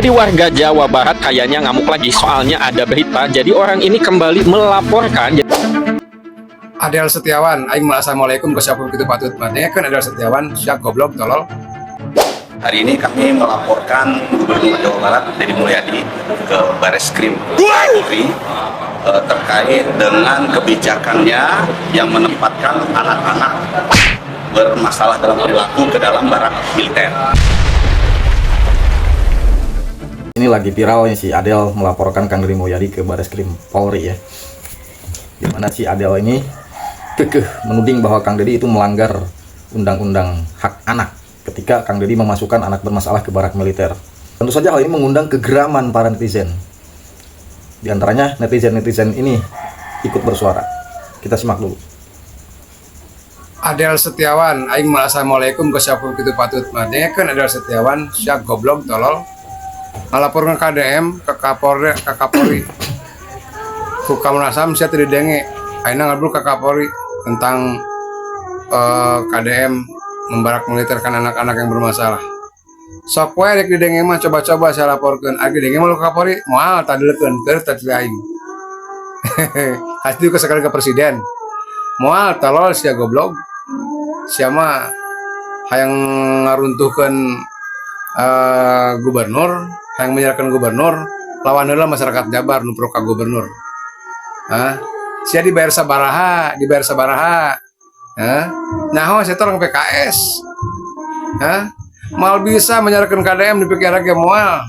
Di warga Jawa Barat kayaknya ngamuk lagi soalnya ada berita. Jadi orang ini kembali melaporkan. Adel Setiawan, aing mah assalamualaikum ke siapa kita patut mane kan Adel Setiawan, siap goblok tolol. Hari ini kami melaporkan Gubernur Jawa Barat Deddy Mulyadi ke Bareskrim Polri terkait dengan kebijakannya yang menempatkan anak-anak bermasalah dalam perilaku ke dalam barak militer. Ini lagi viralnya si Adel melaporkan Kang Deddy Mulyadi ke Bareskrim Polri ya. Dimana si Adel ini kekeh menuding bahwa Kang Deddy itu melanggar undang-undang hak anak ketika Kang Deddy memasukkan anak bermasalah ke barak militer. Tentu saja hal ini mengundang kegeraman para netizen. Di antaranya netizen-netizen ini ikut bersuara. Kita simak dulu. Adel Setiawan, aing mah assalamualaikum ke siapa kita patut mane kan Adel Setiawan, siap goblok tolol. Ngalaporkan KDM ke Kapolri ku Komnas HAM saya tidak denge aina ngabul ke Kapolri tentang KDM membarak militerkan anak-anak yang bermasalah. Sok wae rek didenge mah coba-coba saya laporkeun agi denge mah ke Kapolri moal tadeulekeun keur tadi aing. Hasdi ke sekali ke presiden moal tolol sia goblok sia mah hayang ngaruntuhkeun gubernur yang menyerahkan gubernur lawan heula masyarakat Jabar nu pro ka gubernur. Sia dibayar sabaraha nyaho saya orang PKS mal bisa menyerahkan KDM dipikir lagi moal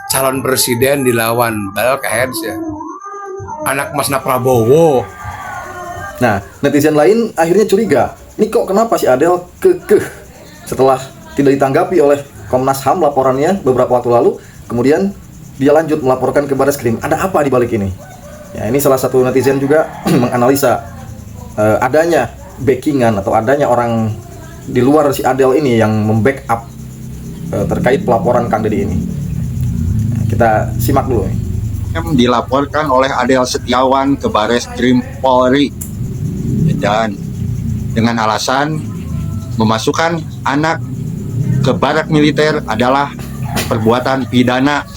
calon presiden dilawan bal ka heads ya anak Masna Prabowo. Nah, netizen lain akhirnya curiga, ini kok kenapa si Adel kekeh setelah tidak ditanggapi oleh Komnas HAM laporannya beberapa waktu lalu, kemudian dia lanjut melaporkan ke Bareskrim. Ada apa di balik ini? Ya, ini salah satu netizen juga menganalisa adanya backingan atau adanya orang di luar si Adel ini yang membackup terkait pelaporan Kang Deddy ini. Nah, kita simak dulu. Dilaporkan oleh Adel Setiawan ke Bareskrim Polri dan dengan alasan memasukkan anak ke barak militer adalah perbuatan pidana.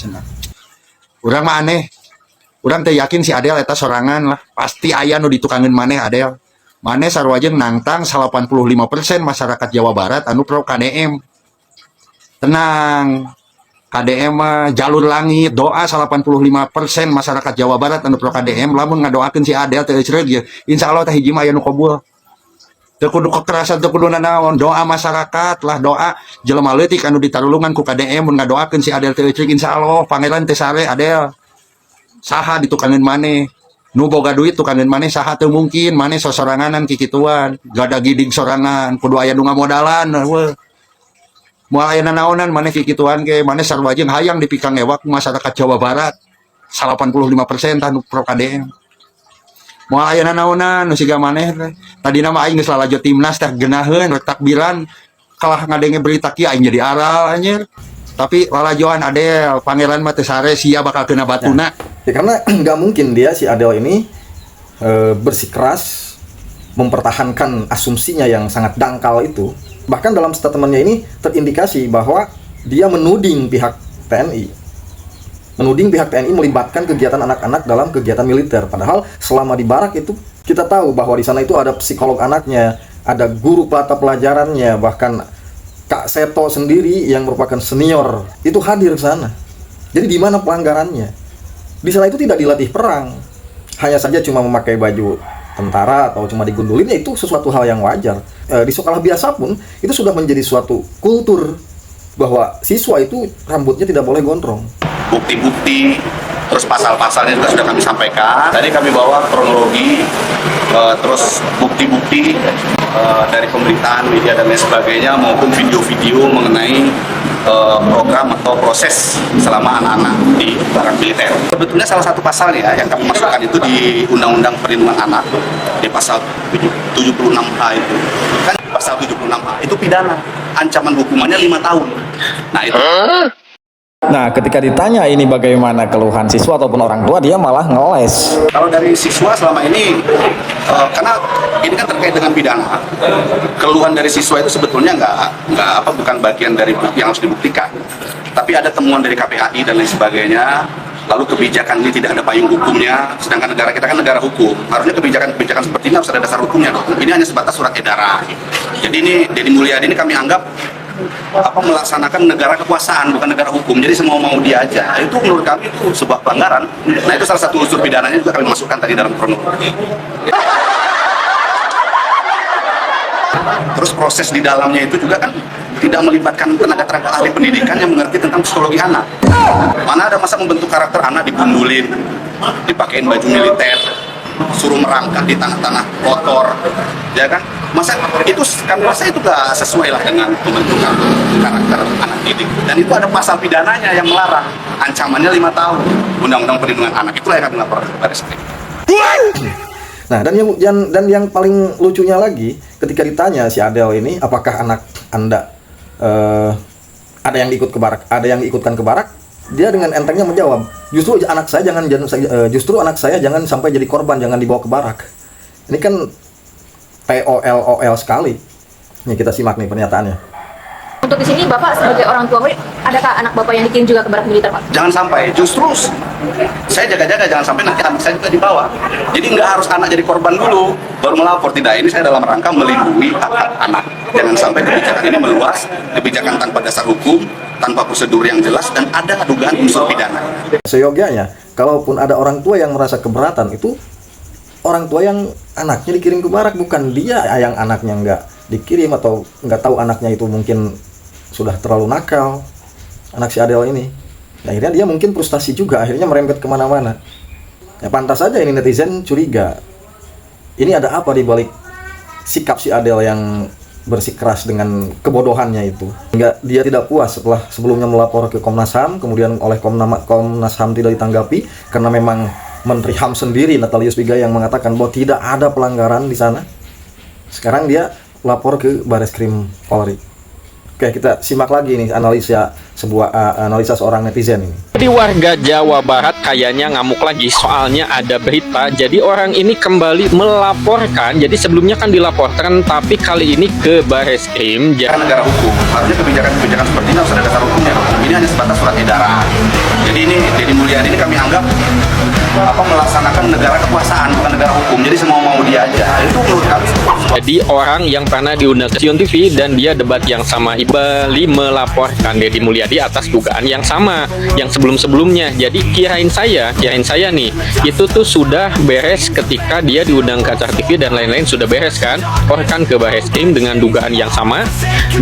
Urang mah aneh. Urang teh yakin si Adel eta sorangan lah. Pasti aya nu ditukangin maneh Adel. Maneh sarua jeung nangtang 85% masyarakat Jawa Barat anu pro KDM. Tenang. KDM mah jalur langit, doa 85% masyarakat Jawa Barat anu pro KDM lamun ngadoakeun si Adel teh ceureuh ieu. Insyaallah teh hiji mah aya nu qabul. Teu kudu kekerasan, teu kudu nanaon, doa masyarakat lah, doa jelema leutik anu ditarulungan ku KDM mun ngadoakeun si Adel teh ceureuh insyaallah pangeran teh sare Adel. Saha ditukangin maneh? Nu boga duit tukangin maneh saha teu mungkin, maneh sosoranganan kikituan, gada gidig sorangan, kudu aya nu ngamodalan weuh. Moal aya nanaonan maneh kikituan ge, maneh sarua jeung hayang dipikang ewak masyarakat Jawa Barat. 85% anu pro KDM. Moal aya nanaonan nu siga maneh teh. Tadina mah aing geus lalajo timnas teh geunaheun rek takbiran kalah ngadenge berita kieu aing jadi aral anjir. Tapi lalajoan Adel, pangeran mah teh sare sia bakal kena batuna. Ya karena nggak mungkin dia si Adel ini bersikeras mempertahankan asumsinya yang sangat dangkal itu. Bahkan dalam statementnya ini terindikasi bahwa dia menuding pihak TNI. Menuding pihak TNI melibatkan kegiatan anak-anak dalam kegiatan militer. Padahal selama di barak itu kita tahu bahwa di sana itu ada psikolog anaknya, ada guru mata pelajarannya, bahkan Kak Seto sendiri yang merupakan senior itu hadir ke sana. Jadi di mana pelanggarannya? Di sana itu tidak dilatih perang, hanya saja cuma memakai baju tentara atau cuma digundulinnya itu sesuatu hal yang wajar. Di sekolah biasa pun itu sudah menjadi suatu kultur bahwa siswa itu rambutnya tidak boleh gondrong. Bukti-bukti, terus pasal-pasalnya juga sudah kami sampaikan. Tadi kami bawa kronologi, terus bukti-bukti dari pemberitaan media dan lain sebagainya maupun video-video mengenai program atau proses selama anak-anak di barak militer. Sebetulnya salah satu pasalnya yang kami masukkan itu di Undang-Undang Perlindungan Anak di pasal 76H itu. Kan di pasal 76H itu pidana, ancaman hukumannya 5 tahun. Nah itu. Nah, ketika ditanya ini bagaimana keluhan siswa ataupun orang tua, dia malah ngeles. Kalau dari siswa selama ini, karena ini kan terkait dengan pidana, keluhan dari siswa itu sebetulnya bukan bagian dari yang harus dibuktikan. Tapi ada temuan dari KPAI dan lain sebagainya. Lalu kebijakan ini tidak ada payung hukumnya, sedangkan negara kita kan negara hukum. Harusnya kebijakan seperti ini harus ada dasar hukumnya. Ini hanya sebatas surat edaran. Jadi ini Deddy Mulyadi ini kami anggap melaksanakan negara kekuasaan, bukan negara hukum. Jadi semua mau dia aja. Itu menurut kami itu sebuah pelanggaran. Nah, itu salah satu unsur pidananya juga kami masukkan tadi dalam kronologi. Terus proses di dalamnya itu juga kan tidak melibatkan tenaga ahli pendidikan yang mengerti tentang psikologi anak. Mana ada masa membentuk karakter anak dibundulin, dipakein baju militer, suruh merangkak di tanah-tanah kotor, ya kan? Masa itu kami rasa itu gak sesuai lah dengan pembentukan karakter anak didik. Dan itu ada pasal pidananya yang melarang, ancamannya 5 tahun. Undang-Undang Perlindungan Anak, itulah yang kami laporkan ke Baris Krim. Nah, dan yang paling lucunya lagi, ketika ditanya si Adel ini, apakah anak Anda ada yang ikutkan ke barak, dia dengan entengnya menjawab, justru anak saya jangan sampai jadi korban, jangan dibawa ke barak. Ini kan TOLOL sekali. Nih kita simak nih pernyataannya. Untuk di sini Bapak sebagai orang tua murid, adakah anak Bapak yang dikirim juga ke barak militer, Pak? Jangan sampai, justru saya jaga-jaga jangan sampai nanti anak saya juga dibawa. Jadi nggak harus anak jadi korban dulu baru melapor. Tidak, ini saya dalam rangka melindungi hak-hak anak. Jangan sampai kebijakan ini meluas, kebijakan tanpa dasar hukum, tanpa prosedur yang jelas, dan ada dugaan unsur pidana. Seyogyanya, kalaupun ada orang tua yang merasa keberatan, itu orang tua yang anaknya dikirim ke barak, bukan dia yang anaknya nggak dikirim atau nggak tahu anaknya itu mungkin sudah terlalu nakal, anak si Adel ini. Nah, akhirnya dia mungkin frustasi juga, akhirnya merembet kemana-mana. Ya pantas saja ini netizen curiga. Ini ada apa di balik sikap si Adel yang bersikeras dengan kebodohannya itu? Hingga dia tidak puas setelah sebelumnya melapor ke Komnas HAM, kemudian oleh Komnas HAM tidak ditanggapi karena memang Menteri HAM sendiri Natalius Pigai yang mengatakan bahwa tidak ada pelanggaran di sana. Sekarang dia lapor ke Baris Krim Polri. Oke, kita simak lagi nih analisa seorang netizen ini. Jadi warga Jawa Barat kayaknya ngamuk lagi, soalnya ada berita. Jadi orang ini kembali melaporkan. Jadi sebelumnya kan dilaporkan, tapi kali ini ke Baris Krim. Karena negara hukum, harusnya kebijakan seperti ini harus ada dasar hukumnya. Ini hanya sebatas surat edaran. Jadi ini Deddy Mulyadi ini kami anggap melaksanakan negara kekuasaan, bukan negara hukum. Jadi semua mau dia aja. Itu menurut kami. Jadi orang yang pernah diundang ke Sion TV dan dia debat yang sama kembali melaporkan Deddy Mulyadi atas dugaan yang sama yang sebelum-sebelumnya. Jadi kirain saya nih, itu tuh sudah beres ketika dia diundang ke acara TV dan lain-lain, sudah beres kan? Laporkan ke Baris Krim dengan dugaan yang sama,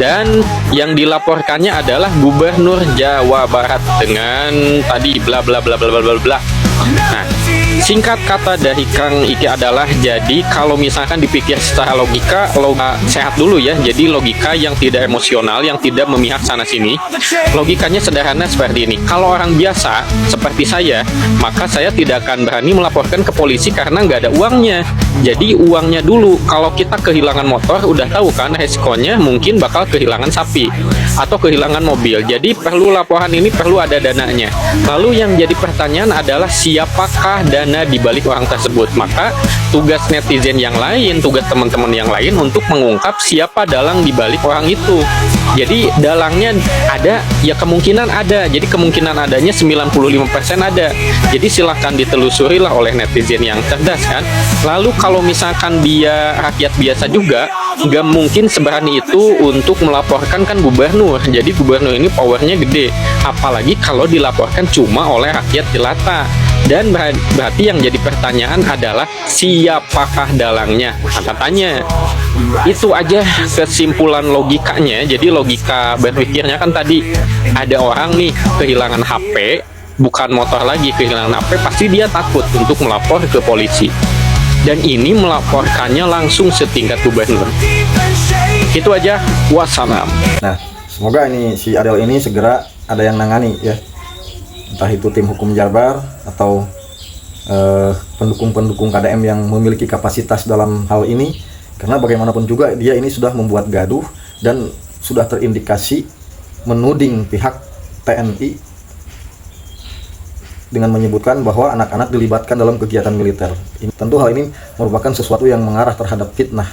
dan yang dilaporkannya adalah Gubernur Jawa Barat dengan tadi bla bla bla bla bla bla bla. Nah, singkat kata dari Kang Iki adalah, jadi kalau misalkan dipikir secara logika sehat dulu ya, jadi logika yang tidak emosional, yang tidak memihak sana sini. Logikanya sederhana seperti ini. Kalau orang biasa seperti saya, maka saya tidak akan berani melaporkan ke polisi karena nggak ada uangnya. Jadi uangnya dulu. Kalau kita kehilangan motor, udah tahu kan resikonya mungkin bakal kehilangan sapi atau kehilangan mobil. Jadi perlu laporan ini, perlu ada dananya. Lalu yang jadi pertanyaan adalah siapakah dana di balik orang tersebut? Maka tugas netizen yang lain, tugas teman-teman yang lain untuk mengungkap siapa dalang di balik orang itu. Jadi dalangnya ada, ya kemungkinan ada. Jadi kemungkinan adanya 95% ada. Jadi silahkan ditelusuri lah oleh netizen yang cerdas kan. Lalu kalau misalkan dia rakyat biasa juga, nggak mungkin seberani itu untuk melaporkan kan gubernur. Jadi gubernur ini powernya gede. Apalagi kalau dilaporkan cuma oleh rakyat jelata. Dan berarti yang jadi pertanyaan adalah siapakah dalangnya? Tanya. Itu aja kesimpulan logikanya. Jadi logika berpikirnya kan tadi, ada orang nih kehilangan HP, bukan motor lagi, kehilangan HP, pasti dia takut untuk melapor ke polisi. Dan ini melaporkannya langsung setingkat gubernur. Itu aja, wassalam. Nah, semoga ini si Adel ini segera ada yang nangani ya. Entah itu tim hukum Jabar atau pendukung-pendukung KDM yang memiliki kapasitas dalam hal ini. Karena bagaimanapun juga dia ini sudah membuat gaduh dan sudah terindikasi menuding pihak TNI dengan menyebutkan bahwa anak-anak dilibatkan dalam kegiatan militer. Tentu hal ini merupakan sesuatu yang mengarah terhadap fitnah